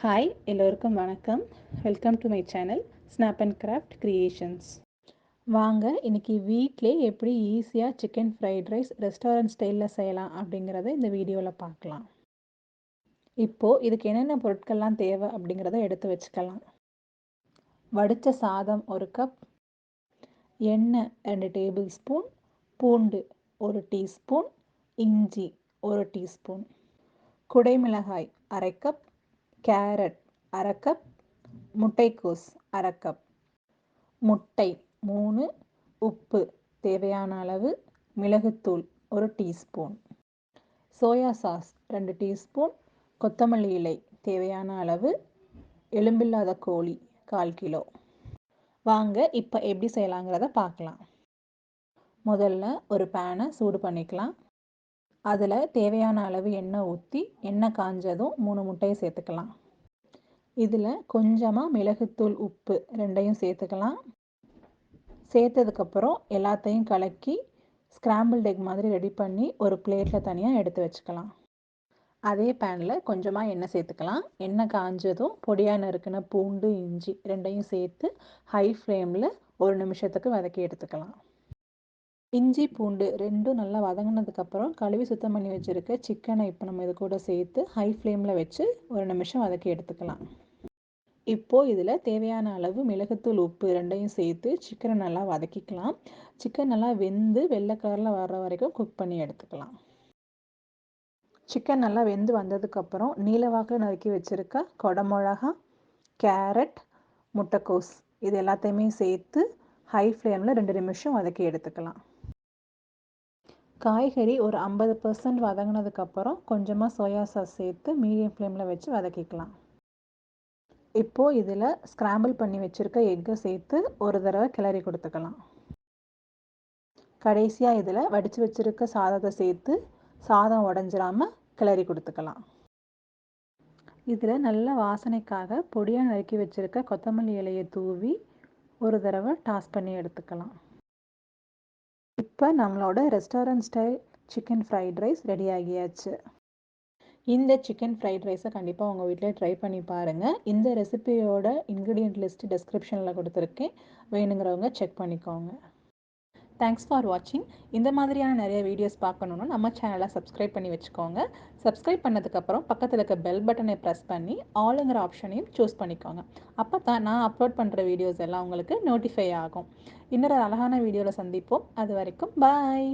Hi எல்லோருக்கும் வணக்கம். Welcome to my channel snap and craft creations. வாங்க இன்றைக்கி வீட்டிலே எப்படி ஈஸியாக சிக்கன் ஃப்ரைட் ரைஸ் ரெஸ்டாரண்ட் ஸ்டைலில் செய்யலாம் அப்படிங்கிறத இந்த வீடியோவில் பார்க்கலாம். இப்போது இதுக்கு என்னென்ன பொருட்கள்லாம் தேவை அப்படிங்கிறத எடுத்து வச்சுக்கலாம். வடித்த சாதம் 1 கப், எண்ணெய் 2 டேபிள் ஸ்பூன், பூண்டு 1 டீஸ்பூன், இஞ்சி 1 டீஸ்பூன், குடைமிளகாய் 1/2 கப், கேரட் 1/2 கப், முட்டைக்கோஸ் 1/2 கப், முட்டை 3, உப்பு தேவையான அளவு, மிளகுத்தூள் 1 டீஸ்பூன், சோயா சாஸ் 2 டீஸ்பூன், கொத்தமல்லி இலை தேவையான அளவு, எலும்பில்லாத கோழி 1/4 கிலோ. வாங்க இப்போ எப்படி செய்யலாங்கிறத பார்க்கலாம். முதல்ல ஒரு பேனை சூடு பண்ணிக்கலாம். அதில் தேவையான அளவு எண்ணெய் ஊற்றி எண்ணெய் காஞ்சதும் 3 முட்டையை சேர்த்துக்கலாம். இதில் கொஞ்சமாக மிளகுத்தூள் உப்பு ரெண்டையும் சேர்த்துக்கலாம். சேர்த்ததுக்கப்புறம் எல்லாத்தையும் கலக்கி ஸ்க்ராம்பிள்ட் எக் மாதிரி ரெடி பண்ணி ஒரு பிளேட்டில் தனியாக எடுத்து வச்சுக்கலாம். அதே பேனில் கொஞ்சமாக எண்ணெய் சேர்த்துக்கலாம். எண்ணெய் காஞ்சதும் பொடியாக நறுக்கின பூண்டு இஞ்சி ரெண்டையும் சேர்த்து ஹை ஃப்ளேமில் 1 நிமிஷத்துக்கு வதக்கி எடுத்துக்கலாம். இஞ்சி பூண்டு ரெண்டும் நல்லா வதங்கினதுக்கப்புறம் கழுவி சுத்தம் பண்ணி வச்சுருக்க சிக்கனை இப்போ நம்ம இது கூட சேர்த்து ஹை ஃப்ளேமில் வச்சு 1 நிமிஷம் வதக்கி எடுத்துக்கலாம். இப்போது இதில் தேவையான அளவு மிளகுத்தூள் உப்பு ரெண்டையும் சேர்த்து சிக்கனை நல்லா வதக்கிக்கலாம். சிக்கன் நல்லா வெந்து வெள்ளை கலரில் வர்ற வரைக்கும் குக் பண்ணி எடுத்துக்கலாம். சிக்கன் நல்லா வெந்து வந்ததுக்கப்புறம் நீலவாக்கில் நறுக்கி வச்சுருக்க குடமிளகா, கேரட், முட்டைக்கோஸ் இது எல்லாத்தையுமே சேர்த்து ஹை ஃப்ளேமில் 2 நிமிஷம் வதக்கி எடுத்துக்கலாம். காய்கறி ஒரு 50% வதங்கினதுக்கப்புறம் கொஞ்சமாக சோயா சாஸ் சேர்த்து மீடியம் ஃப்ளேமில் வச்சு வதக்கிக்கலாம். இப்போது இதில் ஸ்க்ராம்பிள் பண்ணி வச்சுருக்க எக்கை சேர்த்து ஒரு தடவை கிளறி கொடுத்துக்கலாம். கடைசியாக இதில் வடித்து வச்சுருக்க சாதத்தை சேர்த்து சாதம் உடஞ்சிராமல் கிளறி கொடுத்துக்கலாம். இதில் நல்ல வாசனைக்காக பொடியாக நறுக்கி வச்சுருக்க கொத்தமல்லி இலையை தூவி ஒரு தடவை டாஸ் பண்ணி எடுத்துக்கலாம். இப்போ நம்மளோட restaurant style chicken fried rice ready ஆகியாச்சு. இந்த சிக்கன் ஃப்ரைட் ரைஸை கண்டிப்பாக உங்கள் வீட்டில் ட்ரை பண்ணி பாருங்கள். இந்த ரெசிபியோட இன்க்ரீடியன்ட் லிஸ்ட் டிஸ்கிரிப்ஷனில் கொடுத்துருக்கேன், வேணுங்கிறவங்க செக் பண்ணிக்கோங்க. தேங்க்ஸ் ஃபார் வாட்சிங். இந்த மாதிரியான நிறைய வீடியோஸ் பார்க்கணுன்னா நம்ம சேனலை சப்ஸ்கிரைப் பண்ணி வச்சுக்கோங்க. சப்ஸ்கிரைப் பண்ணதுக்கப்புறம் பக்கத்தில் இருக்க பெல் பட்டனை ப்ரெஸ் பண்ணி ஆளுங்கிற ஆப்ஷனையும் சூஸ் பண்ணிக்கோங்க. அப்போ தான் நான் அப்லோட் பண்ணுற வீடியோஸ் எல்லாம் உங்களுக்கு நோட்டிஃபை ஆகும். இன்னொரு அழகான வீடியோவில் சந்திப்போம். அது வரைக்கும் பாய்.